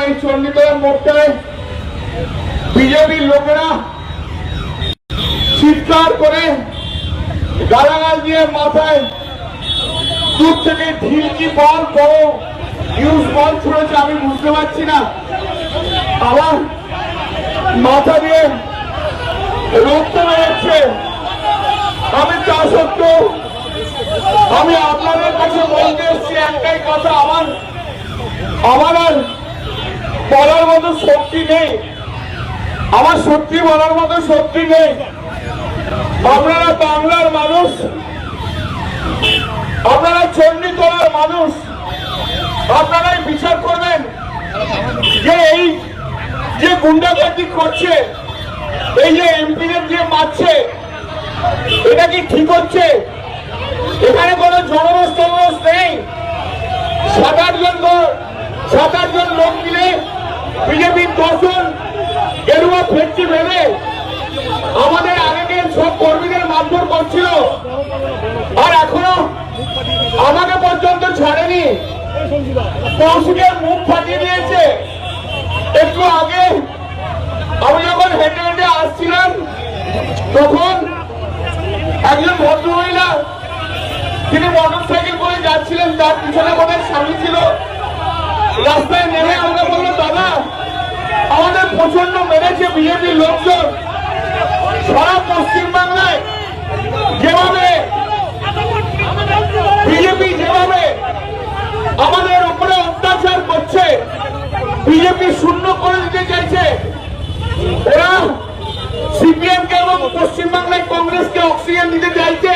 এই চণ্ডীতলার মোড়টায় বিজেপির লোকেরা চিৎকার করে গালাগাল দিয়ে মাথায় দূর থেকে ঢিলকি বল বড় নিউজ বল ছুড়েছে, আমি বুঝতে পারছি না। আমার মাথা দিয়ে রক্ত বেরোচ্ছে। আমি তা সত্ত্বেও আমি আপনাদের কাছে বলতে এসেছি একটাই কথা, আমার আর বলার মতো শক্তি নেই, আমার সত্যি বলার মতো শক্তি নেই। আপনারা বাংলার মানুষ, আপনারা চণ্ডীতলার মানুষ, আপনারাই বিচার করবেন যে এই যে গুন্ডাগর্দি করছে, এই যে এমপিদের দিয়ে মারছে, এটা কি ঠিক হচ্ছে? এখানে কোন জনরোষ টনরোষ নেই। 7-8 জন লোক মিলে বিজেপির 10 জন গেরুয়া ফেটছি ভেবে আমাদের আগে সব কর্মীদের মারধর করছিল, আর এখনো আমাকে পর্যন্ত ছাড়েনি। কৌশিকের মুখ ফাটিয়ে দিয়েছে। একটু আগে আমি যখন হেঁটে হেঁটে আসছিলাম তখন একজন ভদ্রমহিলা, তিনি মোটর সাইকেল করে যাচ্ছিলেন, তার পিছনে বোধহয় স্বামী ছিল, রাস্তায় নেমে আমাকে বললো, দাদা আমাদের প্রচন্ড মেরেছে বিজেপির লোকজন। সারা পশ্চিমবাংলায় যেভাবে বিজেপি যেভাবে আমাদের উপরে অত্যাচার করছে, বিজেপি শূন্য করে দিতে চাইছে, ওরা সিপিএম কে এবং পশ্চিমবাংলায় কংগ্রেসকে অক্সিজেন দিতে চাইছে।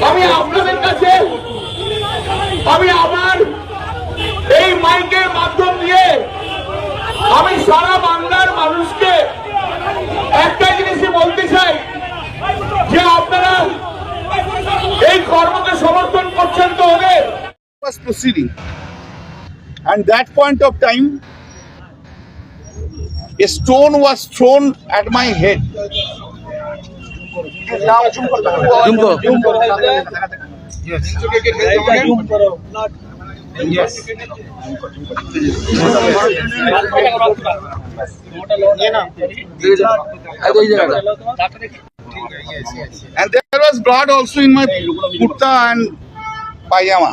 আমি আপনাদের কাছে আমি আবার এই মাইকের মাধ্যম দিয়ে আমি সারা বাংলার মানুষকে একটা জিনিসই বলতে চাই যে আপনারা এই কর্মকে সমর্থন করছেন তো ওদের proceeding, and that point of time a stone was thrown at my head. Yes. Yes. And there was blood also in my kurta and pajama.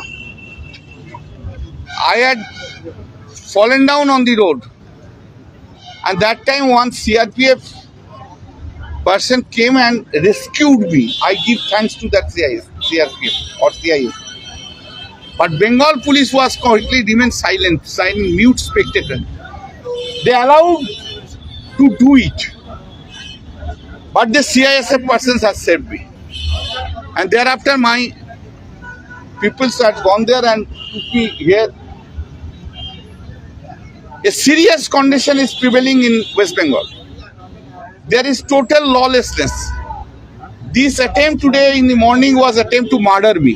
I had fallen down on the road, and that time one CRPF person came and rescued me. I give thanks to that CRPF or CIS. But Bengal police was completely remained silent, mute spectator. They allowed to do it, but the CISF persons have saved me. And thereafter my people had gone there and took me here. A serious condition is prevailing in West Bengal. There is total lawlessness. This attempt today in the morning was attempt to murder me.